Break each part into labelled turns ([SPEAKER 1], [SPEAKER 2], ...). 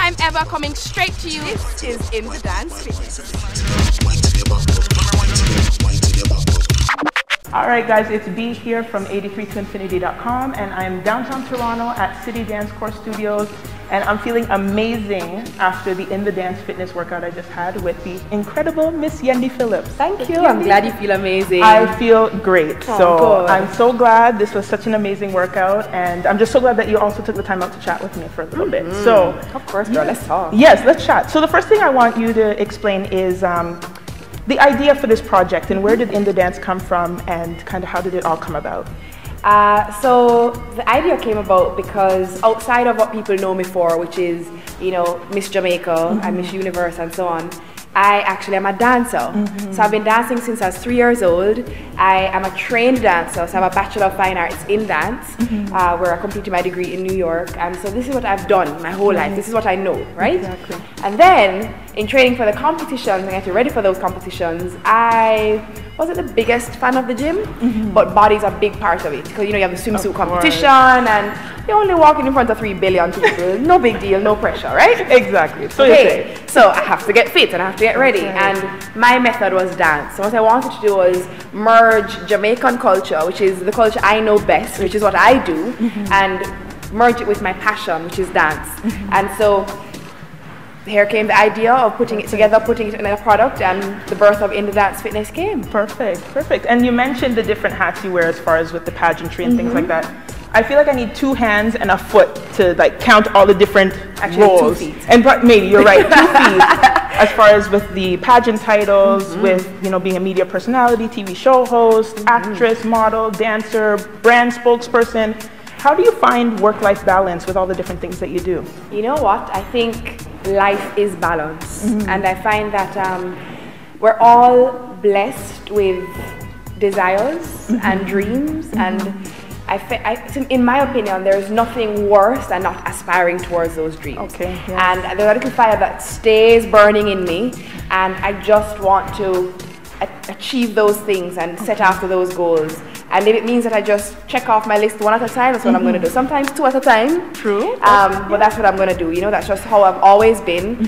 [SPEAKER 1] time ever, coming straight to you.
[SPEAKER 2] This is In the Dance Fitness.
[SPEAKER 3] Alright guys, it's B here from 83toinfinity.com, and I'm downtown Toronto at City Dance Core Studios, and I'm feeling amazing after the In the Dance Fitness workout I just had with the incredible Miss Yendi Phillipps.
[SPEAKER 2] Thank you. I'm glad you feel amazing.
[SPEAKER 3] I feel great.
[SPEAKER 2] Oh,
[SPEAKER 3] so
[SPEAKER 2] good.
[SPEAKER 3] I'm so glad. This was such an amazing workout, and I'm just so glad that you also took the time out to chat with me for a little bit. So
[SPEAKER 2] of course, girl, let's talk.
[SPEAKER 3] Yes, let's chat. So the first thing I want you to explain is the idea for this project, and where did In the Dance come from, and kind of how did it all come about?
[SPEAKER 2] So the idea came about because outside of what people know me for, which is, you know, Miss Jamaica and Miss Universe and so on, I actually am a dancer. So I've been dancing since I was 3 years old. I am a trained dancer, so I have a Bachelor of Fine Arts in Dance, where I completed my degree in New York. And so this is what I've done my whole life. This is what I know, right?
[SPEAKER 3] Exactly.
[SPEAKER 2] And then in training for the competitions and getting ready for those competitions, I wasn't the biggest fan of the gym, but body's a big part of it. Because you know, you have the swimsuit competition and you're only walking in front of 3 billion people. No big deal, no pressure, right?
[SPEAKER 3] Exactly. So
[SPEAKER 2] okay. So I have to get fit and I have to get ready. And my method was dance. So what I wanted to do was merge Jamaican culture, which is the culture I know best, which is what I do, and merge it with my passion, which is dance. And so here came the idea of putting it together, putting it in a product, and the birth of In the Dance Fitness came.
[SPEAKER 3] Perfect, perfect. And you mentioned the different hats you wear as far as with the pageantry and things like that. I feel like I need 2 hands and a foot to like count all the different roles.
[SPEAKER 2] 2 feet.
[SPEAKER 3] And maybe you're right, 2 feet. As far as with the pageant titles, with being a media personality, TV show host, actress, model, dancer, brand spokesperson. How do you find work-life balance with all the different things that you do?
[SPEAKER 2] You know what? I think life is balance, and I find that we're all blessed with desires and dreams, and in my opinion, there's nothing worse than not aspiring towards those dreams.
[SPEAKER 3] Okay. Yes.
[SPEAKER 2] And there's a little fire that stays burning in me, and I just want to achieve those things and set after those goals. And if it means that I just check off my list 1 at a time, that's what I'm going to do. Sometimes 2 at a time.
[SPEAKER 3] True.
[SPEAKER 2] But that's what I'm going to do. You know, that's just how I've always been.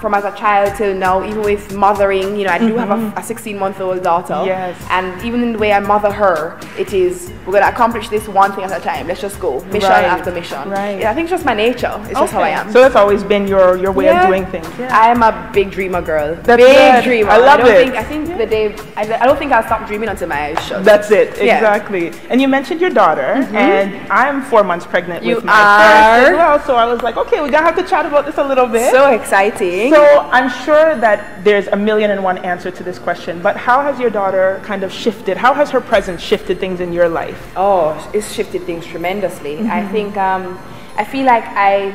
[SPEAKER 2] From as a child till now, even with mothering, you know, I do have a 16-month-old daughter.
[SPEAKER 3] Yes.
[SPEAKER 2] And even in the way I mother her, it is, we're going to accomplish this one thing at a time. Let's just go. Mission after mission.
[SPEAKER 3] Right.
[SPEAKER 2] Yeah, I think it's just my nature. It's just how I am.
[SPEAKER 3] So that's always been your way of doing things. Yeah.
[SPEAKER 2] I am a big dreamer girl.
[SPEAKER 3] Big
[SPEAKER 2] dreamer.
[SPEAKER 3] I love it.
[SPEAKER 2] I think the day, I don't think I'll stop dreaming until my eyes shut.
[SPEAKER 3] That's it. Exactly. And you mentioned your daughter, and I'm 4 months pregnant with my first as well, so I was like, okay, we're gonna have to chat about this a little bit.
[SPEAKER 2] So exciting.
[SPEAKER 3] So I'm sure that there's 1,000,001 answer to this question, but how has your daughter kind of shifted? How has her presence shifted things in your life?
[SPEAKER 2] Oh, it's shifted things tremendously. I think, I feel like I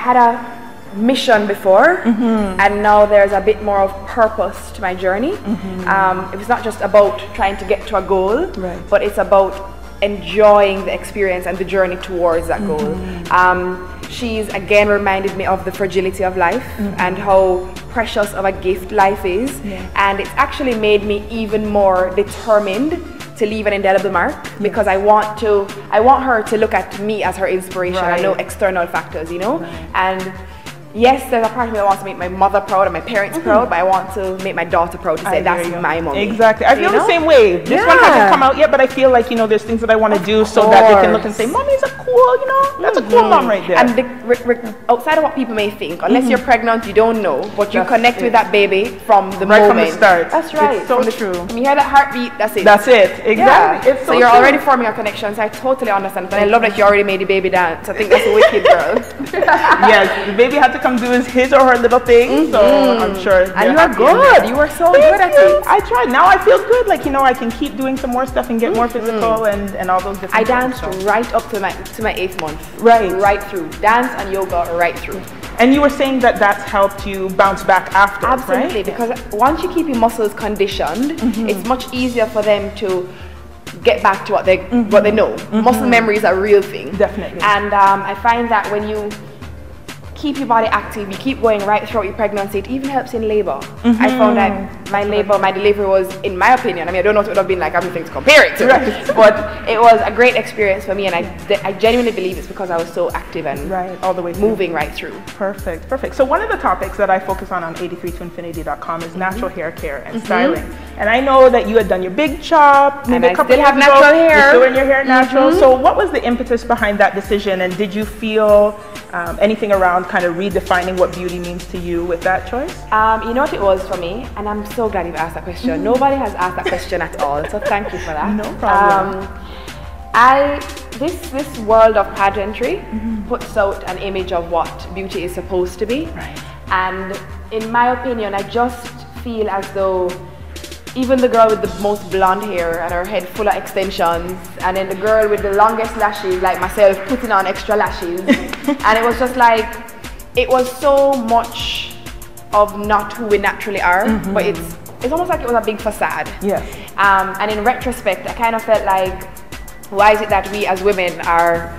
[SPEAKER 2] had a mission before, and now there's a bit more of purpose to my journey. It's not just about trying to get to a goal, but it's about enjoying the experience and the journey towards that goal. She's again reminded me of the fragility of life and how precious of a gift life is, and it's actually made me even more determined to leave an indelible mark, because I want her to look at me as her inspiration and no external factors, you know. And yes, there's a part of me that wants to make my mother proud and my parents proud, but I want to make my daughter proud to say that's my mommy.
[SPEAKER 3] Exactly. I feel the same way. This one hasn't come out yet, but I feel like, you know, there's things that I want to do so that they can look and say, mommy's a cool, you know, that's a cool mom right there.
[SPEAKER 2] And outside of what people may think, unless you're pregnant, you don't know, but you connect with that baby from the moment.
[SPEAKER 3] From the start.
[SPEAKER 2] That's right.
[SPEAKER 3] It's so true.
[SPEAKER 2] When you hear that heartbeat, that's it.
[SPEAKER 3] That's it. Exactly.
[SPEAKER 2] Yeah. So you're already forming a connection, so I totally understand. And I love that you already made the baby dance. I think that's a wicked girl.
[SPEAKER 3] Yes, the baby had to come do his or her little thing, so I'm sure.
[SPEAKER 2] And you are good. You were so good at it.
[SPEAKER 3] I tried. Now I feel good. Like, you know, I can keep doing some more stuff and get more physical and all those different
[SPEAKER 2] I danced right up to my 8th month.
[SPEAKER 3] Right
[SPEAKER 2] through. Dance and yoga right through.
[SPEAKER 3] And you were saying that that's helped you bounce back after,
[SPEAKER 2] Absolutely,
[SPEAKER 3] right?
[SPEAKER 2] because once you keep your muscles conditioned, it's much easier for them to get back to what they know. Muscle memory is a real thing.
[SPEAKER 3] Definitely.
[SPEAKER 2] And I find that when you keep your body active, you keep going right throughout your pregnancy. It even helps in labor. I found that my delivery was, in my opinion, I mean, I don't know what it would have been like, everything to compare it to, but it was a great experience for me, and I genuinely believe it's because I was so active and
[SPEAKER 3] all the way
[SPEAKER 2] moving right through.
[SPEAKER 3] Perfect, perfect. So one of the topics that I focus on 83toinfinity.com is natural hair care and styling. And I know that you had done your big chop, maybe a couple
[SPEAKER 2] still have
[SPEAKER 3] years
[SPEAKER 2] natural
[SPEAKER 3] ago.
[SPEAKER 2] hair.
[SPEAKER 3] You're still in your hair natural. So what was the impetus behind that decision, and did you feel anything around kind of redefining what beauty means to you with that choice?
[SPEAKER 2] You know what it was for me, and I'm so glad you've asked that question. Nobody has asked that question at all, so thank you for that.
[SPEAKER 3] No problem.
[SPEAKER 2] This world of pageantry puts out an image of what beauty is supposed to be. And in my opinion, I just feel as though even the girl with the most blonde hair and her head full of extensions, and then the girl with the longest lashes, like myself, putting on extra lashes, and it was just like, it was so much of not who we naturally are, but it's almost like it was a big facade. And in retrospect, I kind of felt like, why is it that we as women are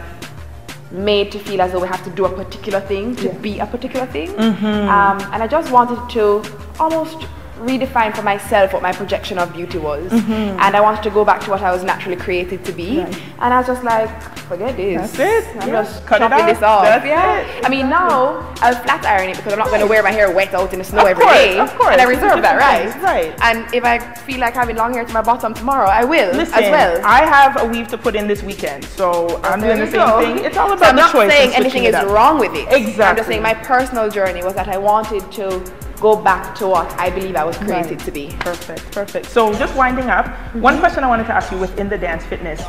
[SPEAKER 2] made to feel as though we have to do a particular thing to be a particular thing? And I just wanted to almost redefine for myself what my projection of beauty was, and I wanted to go back to what I was naturally created to be, and I was just like, forget this.
[SPEAKER 3] That's it.
[SPEAKER 2] I'm just chopping this off. I mean, now I'll flat iron it because I'm not going to wear my hair wet out in the snow every day.
[SPEAKER 3] Of course.
[SPEAKER 2] And I reserve that right. And if I feel like having long hair to my bottom tomorrow, I will as well.
[SPEAKER 3] I have a weave to put in this weekend, so I'm doing the same thing. It's all about
[SPEAKER 2] I'm
[SPEAKER 3] the
[SPEAKER 2] not
[SPEAKER 3] choice.
[SPEAKER 2] saying anything is wrong with it.
[SPEAKER 3] Exactly.
[SPEAKER 2] I'm just saying my personal journey was that I wanted to go back to what I believe I was created to be.
[SPEAKER 3] Perfect, perfect. So just winding up, one question I wanted to ask you within the dance fitness,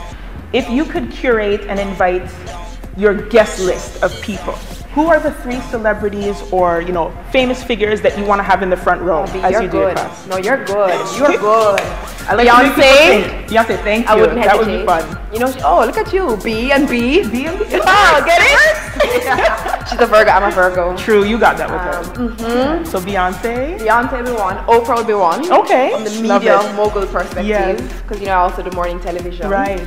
[SPEAKER 3] if you could curate and invite your guest list of people, who are the 3 celebrities or, you know, famous figures that you want to have in the front row as you do your class?
[SPEAKER 2] No, you're good. You're good.
[SPEAKER 3] Beyonce. Beyonce, thank you.
[SPEAKER 2] I wouldn't
[SPEAKER 3] that would
[SPEAKER 2] hesitate.
[SPEAKER 3] be fun.
[SPEAKER 2] You know, oh, look at you. B and B.
[SPEAKER 3] Oh,
[SPEAKER 2] get it? She's a Virgo. I'm a Virgo.
[SPEAKER 3] True, you got that with her. So Beyonce.
[SPEAKER 2] Beyonce will be one. Oprah will be one.
[SPEAKER 3] Okay.
[SPEAKER 2] From the media mogul perspective.
[SPEAKER 3] Yes.
[SPEAKER 2] Because, you know, I also do morning television.
[SPEAKER 3] Right.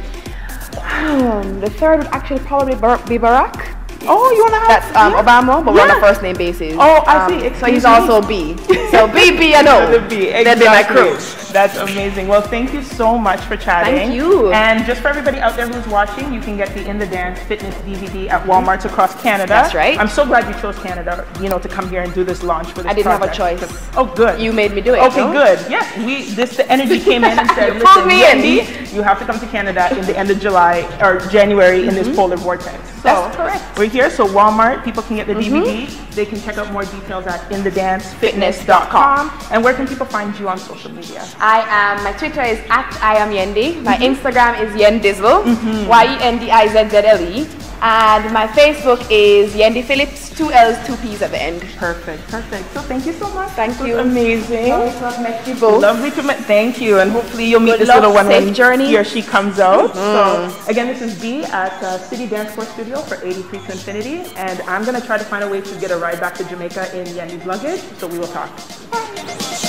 [SPEAKER 2] The third would actually probably be Barack.
[SPEAKER 3] Oh, you want to have?
[SPEAKER 2] That's Obama, but we're on a first name basis.
[SPEAKER 3] Oh, I see.
[SPEAKER 2] So he's also B. So B, and O.
[SPEAKER 3] The B, exactly.
[SPEAKER 2] Then be my crew.
[SPEAKER 3] That's amazing. Well, thank you so much for chatting.
[SPEAKER 2] Thank you.
[SPEAKER 3] And just for everybody out there who's watching, you can get the In the Dance Fitness DVD at Walmarts across Canada.
[SPEAKER 2] That's right.
[SPEAKER 3] I'm so glad you chose Canada, you know, to come here and do this launch for this
[SPEAKER 2] I didn't
[SPEAKER 3] project.
[SPEAKER 2] have a choice.
[SPEAKER 3] Oh, good.
[SPEAKER 2] You made me do it.
[SPEAKER 3] Okay, good. Yes, the energy came in and said, listen, Yendi, you have to come to Canada in the end of July or January in this polar vortex. So
[SPEAKER 2] That's correct.
[SPEAKER 3] We're here, so Walmart, people can get the DVD. They can check out more details at inthedancefitness.com. And where can people find you on social media?
[SPEAKER 2] My Twitter is @IamYendi. My Instagram is Yendizzle, YENDIZZLE. And my Facebook is Yendi Phillipps, 2 L's, 2 P's at the end.
[SPEAKER 3] Perfect, perfect. So thank you so much.
[SPEAKER 2] Thank you.
[SPEAKER 3] Amazing.
[SPEAKER 2] Lovely to have met you both.
[SPEAKER 3] Lovely to meet. Thank you, and hopefully you'll meet
[SPEAKER 2] Good
[SPEAKER 3] this
[SPEAKER 2] luck,
[SPEAKER 3] little one
[SPEAKER 2] safe
[SPEAKER 3] when
[SPEAKER 2] journey.
[SPEAKER 3] he or she comes out. So again, this is B at City Dance Floor Studio for 83 to Infinity, and I'm gonna try to find a way to get a ride back to Jamaica in Yendi's luggage. So we will talk. Bye.